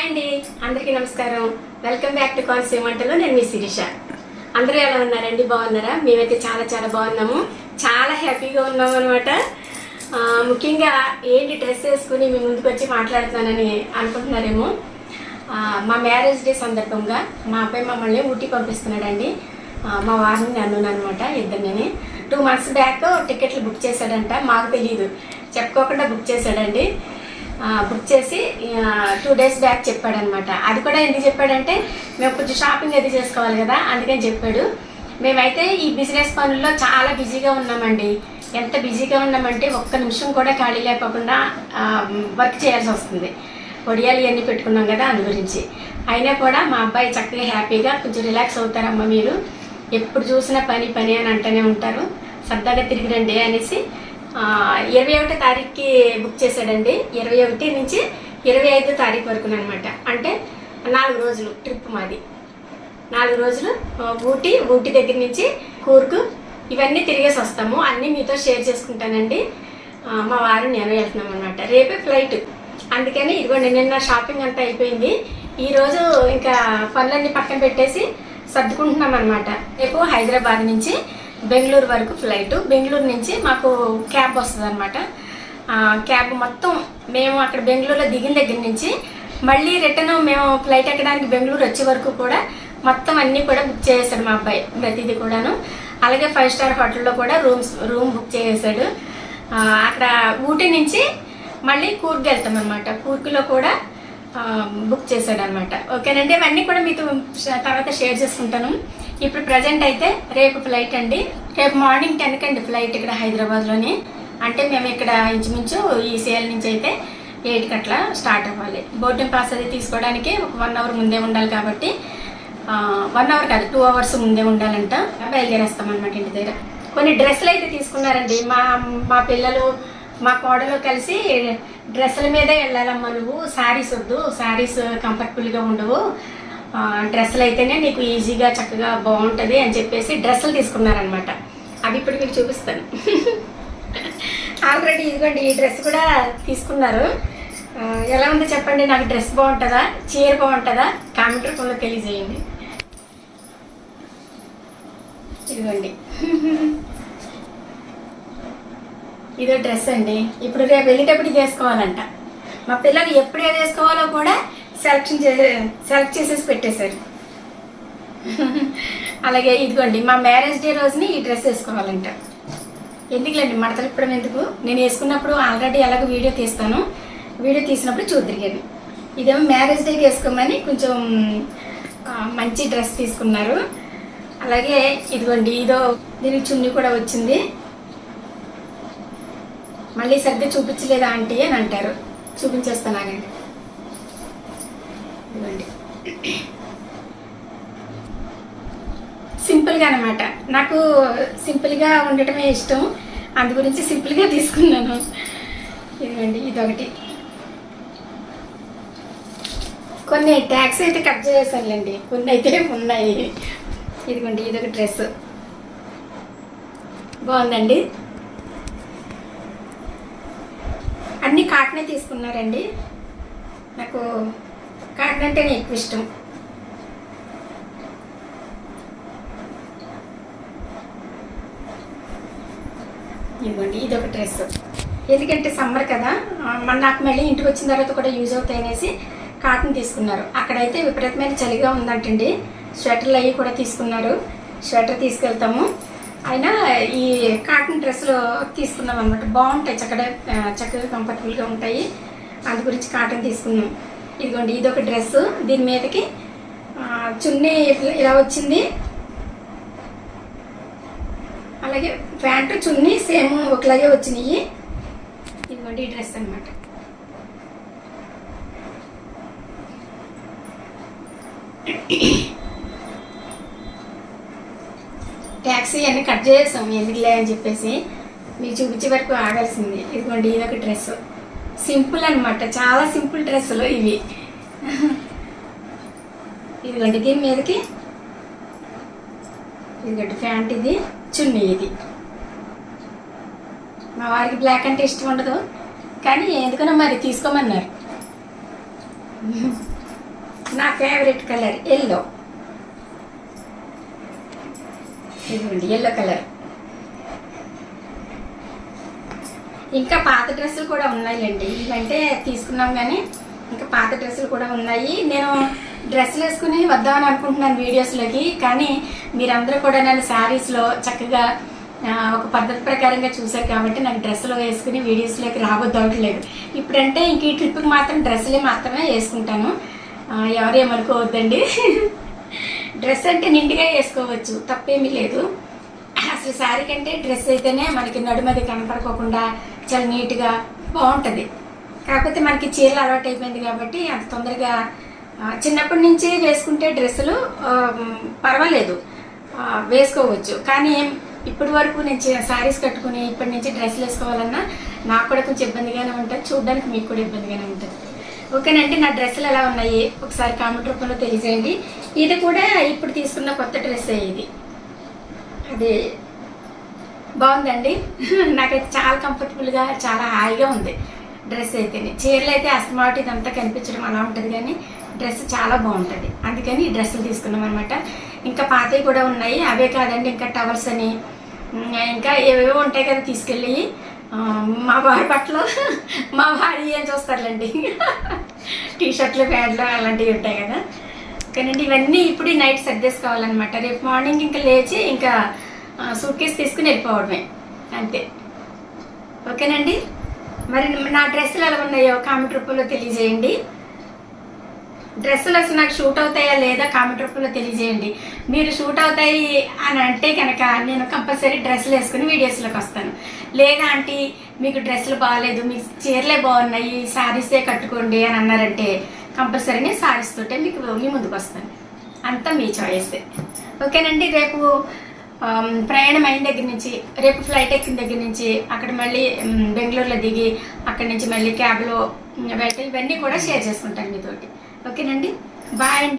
Hi అండి, అందరికీ నమస్కారం. వెల్కమ్ బ్యాక్ టు కోనసీమ వంటలు. నేను మీ శిరీష. అందరూ ఎలా ఉన్నారండి? బాగున్నారా? మేమైతే చాలా చాలా బాగున్నాము, చాలా హ్యాపీగా ఉన్నాము అనమాట. ముఖ్యంగా ఏంటి డ్రెస్ వేసుకుని మీ ముందుకు వచ్చి మాట్లాడుతున్నానని అనుకుంటున్నారేమో. మా మ్యారేజ్ డే సందర్భంగా మా అబ్బాయి మమ్మల్ని ఊటీ పంపిస్తున్నాడండి. మా వారిని నన్ను అనమాట, ఇద్దరిని. 2 months బ్యాక్ టికెట్లు బుక్ చేశాడంట. మాకు తెలియదు, చెప్పుకోకుండా బుక్ చేశాడండి. బుక్ చేసి 2 days బ్యాక్ చెప్పాడనమాట. అది కూడా ఎందుకు చెప్పాడంటే మేము కొంచెం షాపింగ్ అది చేసుకోవాలి కదా, అందుకని చెప్పాడు. మేమైతే ఈ బిజినెస్ పనుల్లో చాలా బిజీగా ఉన్నామండి. ఎంత బిజీగా ఉన్నామంటే ఒక్క నిమిషం కూడా ఖాళీ లేకుండా వర్క్ చేయాల్సి వస్తుంది. వడియాలు ఇవన్నీ పెట్టుకున్నాం కదా, అందు గురించి. అయినా కూడా మా అబ్బాయి చక్కగా హ్యాపీగా కొంచెం రిలాక్స్ అవుతారమ్మా, మీరు ఎప్పుడు చూసినా పని పని అని అంటూనే ఉంటారు, సరదాగా తిరిగి రండి అనేసి 21వ తారీఖుకి బుక్ చేశాడండి. 21 నుంచి 25వ తారీఖు వరకు అనమాట. అంటే 4 రోజులు ట్రిప్ మాది. 4 రోజులు ఊటీ దగ్గర నుంచి కూర్గు ఇవన్నీ తిరిగేసి వస్తాము. అన్నీ మీతో షేర్ చేసుకుంటానండి. మా వారు నేను వెళ్తున్నాం అనమాట. రేపే ఫ్లైట్, అందుకని ఇదిగోండి నిన్న షాపింగ్ అంతా అయిపోయింది. ఈరోజు ఇంకా పనులన్నీ పక్కన పెట్టేసి సర్దుకుంటున్నాం అనమాట. రేపు హైదరాబాద్ నుంచి బెంగళూరు వరకు ఫ్లైట్. బెంగళూరు నుంచి మాకు క్యాబ్ వస్తుంది అనమాట. క్యాబ్ మొత్తం మేము అక్కడ బెంగళూరులో దిగిన దగ్గర నుంచి మళ్ళీ రిటర్న్ మేము ఫ్లైట్ ఎక్కడానికి బెంగళూరు వచ్చే వరకు కూడా మొత్తం అన్నీ కూడా బుక్ చేసేసాడు మా అబ్బాయి, ప్రతిదీ కూడాను. అలాగే 5 star హోటల్లో కూడా రూమ్ బుక్ చేసేసాడు. అక్కడ ఊటీ నుంచి మళ్ళీ కూర్గ్ వెళ్తాం అనమాట. కూర్గ్లో కూడా బుక్ చేశాడు అనమాట. ఓకేనండి, ఇవన్నీ కూడా మీతో తర్వాత షేర్ చేసుకుంటాను. ఇప్పుడు ప్రజెంట్ అయితే రేపు ఫ్లైట్ అండి. రేపు మార్నింగ్ 10కి అండి ఫ్లైట్ ఇక్కడ హైదరాబాద్లోని. అంటే మేము ఇక్కడ ఇంచుమించు ఈ సేల్ నుంచి అయితే 8కి అట్లా స్టార్ట్ అవ్వాలి. బోర్డింగ్ పాస్ అది తీసుకోవడానికి ఒక 1 hour ముందే ఉండాలి కాబట్టి 1 hour కాదు 2 hours ముందే ఉండాలంట. బయలుదేరేస్తాం అనమాట ఇంటి దగ్గర. కొన్ని డ్రెస్సులు అయితే తీసుకున్నారండి మా పిల్లలు, మా కోడలు కలిసి. డ్రెస్సుల మీదే వెళ్ళాలమ్మా నువ్వు, శారీస్ వద్దు, శారీస్ కంఫర్టబుల్గా ఉండవు, డ్రెస్సులు అయితేనే నీకు ఈజీగా చక్కగా బాగుంటుంది అని చెప్పేసి డ్రెస్సులు తీసుకున్నారనమాట. అవి ఇప్పుడు మీకు చూపిస్తాను. ఆల్రెడీ ఇదిగోండి ఈ డ్రెస్ కూడా తీసుకున్నారు. ఎలా ఉందో చెప్పండి, నాకు డ్రెస్ బాగుంటుందా, చీర బాగుంటుందా, కామెంట్ రూపంలో తెలియజేయండి. ఇదిగోండి ఇదో డ్రెస్ అండి. ఇప్పుడు రేపు వెళ్ళేటప్పుడు ఇది వేసుకోవాలంట. మా పిల్లలు ఎప్పుడు ఏది వేసుకోవాలో కూడా సెలెక్ట్ చేసేసి పెట్టేశారు. అలాగే ఇదిగోండి మా మ్యారేజ్ డే రోజుని ఈ డ్రెస్ వేసుకోవాలంట. ఎందుకులేండి మడతలు ఇప్పడం ఎందుకు, నేను వేసుకున్నప్పుడు ఆల్రెడీ ఎలాగో వీడియో తీస్తాను, వీడియో తీసినప్పుడు చూద్దరిగాను. ఇదేమో మ్యారేజ్ డేకి వేసుకోమని కొంచెం మంచి డ్రెస్ తీసుకున్నారు. అలాగే ఇదిగోండి ఇదో దీనికి చున్నీ కూడా వచ్చింది. మళ్ళీ సరిగ్గా చూపించలేదా ఆంటీ అని అంటారు. చూపించేస్తాను ఆగండి. ఇదిగోండి సింపుల్గా అనమాట. నాకు సింపుల్గా ఉండటమే ఇష్టం, అందు గురించి సింపుల్గా తీసుకున్నాను. ఇదిగోండి ఇదొకటి. కొన్ని ట్యాక్స్ అయితే కట్ చేసేసానులేండి, కొన్ని అయితే ఉన్నాయి. ఇదిగోండి ఇదొక డ్రెస్ బాగుందండి. అన్నీ కాటనే తీసుకున్నారండి. నాకు కాటన్ అంటేనే ఎక్కువ ఇష్టం. ఇదిగోండి ఇదొక డ్రెస్. ఎందుకంటే సమ్మర్ కదా, నాకు మళ్ళీ ఇంటికి వచ్చిన తర్వాత కూడా యూజ్ అవుతాయి అనేసి కాటన్ తీసుకున్నారు. అక్కడైతే విపరీతమైన చలిగా ఉందంటండి. స్వెటర్లు అవి కూడా తీసుకున్నారు. స్వెటర్ తీసుకెళ్తాము. అయినా ఈ కాటన్ డ్రెస్సులు తీసుకున్నాం అనమాట. బాగుంటాయి, చక్కగా కంఫర్టబుల్గా ఉంటాయి, అందు గురించి కాటన్ తీసుకున్నాం. ఇదిగోండి ఇదొక డ్రెస్. దీని మీదకి చున్నీ ఇలా వచ్చింది. అలాగే ప్యాంటు చున్నీ సేమ్ ఒకలాగే వచ్చినాయి. ఇదిగోండి ఈ డ్రెస్ అనమాట. ట్యాక్సీ అన్నీ కట్ చేసాం ఎందుకులే అని చెప్పేసి మీకు చూపించే వరకు ఆగాల్సింది. ఇదిగోండి ఇదొక డ్రెస్. సింపుల్ అనమాట, చాలా సింపుల్ డ్రెస్సులు ఇవి. ఇదిగోండి దీని మీదకి ఇదిగోండి ప్యాంట్, ఇది చున్నీ. ఇది మా వారికి బ్లాక్ అంటే ఇష్టం ఉండదు, కానీ ఎందుకనో మరి తీసుకోమన్నారు. నా ఫేవరెట్ కలర్ ఎల్లో. ఇదిగోండి ఎల్లో కలర్. ఇంకా పాత డ్రెస్సులు కూడా ఉన్నాయిలేండి, ఇవంటే తీసుకున్నాం కానీ ఇంకా పాత డ్రెస్సులు కూడా ఉన్నాయి. నేను డ్రెస్సులు వేసుకుని వద్దామని అనుకుంటున్నాను వీడియోస్లోకి, కానీ మీరందరూ కూడా నన్ను శారీస్లో చక్కగా ఒక పద్ధతి ప్రకారంగా చూశారు కాబట్టి నాకు డ్రెస్సులు వేసుకుని వీడియోస్లోకి రావద్దవట్లేదు. ఇప్పుడంటే ఇంక ఈ ట్రిప్కి మాత్రం డ్రెస్సులే మాత్రమే వేసుకుంటాను, ఎవరు ఏమనుకోవద్దండి. డ్రెస్ అంటే నిండుగా వేసుకోవచ్చు, తప్పేమీ లేదు. అసలు శారీ కంటే డ్రెస్ అయితేనే మనకి నడుమది కనపడుకోకుండా చాలా నీట్గా బాగుంటుంది. కాకపోతే మనకి చీరలు అలవాటు అయిపోయింది కాబట్టి అంత తొందరగా చిన్నప్పటి నుంచి వేసుకుంటే డ్రెస్సులు పర్వాలేదు, వేసుకోవచ్చు. కానీ ఇప్పటి వరకు నేను శారీస్ కట్టుకుని ఇప్పటి నుంచి డ్రెస్సులు వేసుకోవాలన్నా నాకు కూడా కొంచెం ఇబ్బందిగానే ఉంటుంది, చూడడానికి మీకు కూడా ఇబ్బందిగానే ఉంటుంది. ఓకేనండి, నా డ్రెస్సులు ఎలా ఉన్నాయి ఒకసారి కామెంట్ రూపంలో తెలియజేయండి. ఇది కూడా ఇప్పుడు తీసుకున్న కొత్త డ్రెస్సే, ఇది అది బాగుందండి. నాకైతే చాలా కంఫర్టబుల్గా చాలా హాయిగా ఉంది డ్రెస్ అయితేనే. చీరలు అయితే అస్తమాటు ఇదంతా కనిపించడం అలా ఉంటుంది, కానీ డ్రెస్ చాలా బాగుంటుంది, అందుకని ఈ డ్రెస్సులు తీసుకున్నాం అనమాట. ఇంకా పాతవి కూడా ఉన్నాయి, అవే కాదండి ఇంకా టవల్స్ అని ఇంకా ఏవేవో ఉంటాయి కదా తీసుకెళ్ళి. మా వారి బట్టలు మా వారి ఏం చూస్తారులేండి, టీషర్ట్లు ప్యాంట్లు అలాంటివి ఉంటాయి కదా. కానండి ఇవన్నీ ఇప్పుడు నైట్ సర్దేసుకోవాలన్నమాట. రేపు మార్నింగ్ ఇంకా లేచి ఇంకా సూట్ కేసు తీసుకుని వెళ్ళిపోవడమే అంతే. ఓకేనండి, మరి నా డ్రెస్సులు ఎలా ఉన్నాయో కామెంట్ రూపంలో తెలియజేయండి. డ్రెస్సులు అసలు నాకు షూట్ అవుతాయా లేదా కామెంట్ రూపంలో తెలియజేయండి. మీరు షూట్ అవుతాయి అని అంటే కనుక నేను కంపల్సరీ డ్రెస్సులు వేసుకుని వీడియోస్లోకి వస్తాను. లేదా ఆంటీ మీకు డ్రెస్సులు బాగాలేదు, మీ చీరలే బాగున్నాయి, శారీసే కట్టుకోండి అని అన్నారంటే కంపల్సరీ నేను శారీస్ తోటే మీకు మీ ముందుకు వస్తాను, అంతా మీ చాయిస్. ఓకేనండి, రేపు ప్రయాణం అయిన దగ్గర నుంచి, రేపు ఫ్లైట్ ఎక్కిన దగ్గర నుంచి అక్కడ మళ్ళీ బెంగళూరులో దిగి అక్కడి నుంచి మళ్ళీ క్యాబ్లో వెళ్ళి ఇవన్నీ కూడా షేర్ చేసుకుంటాను మీతోటి. ఓకేనండి, బాయ్.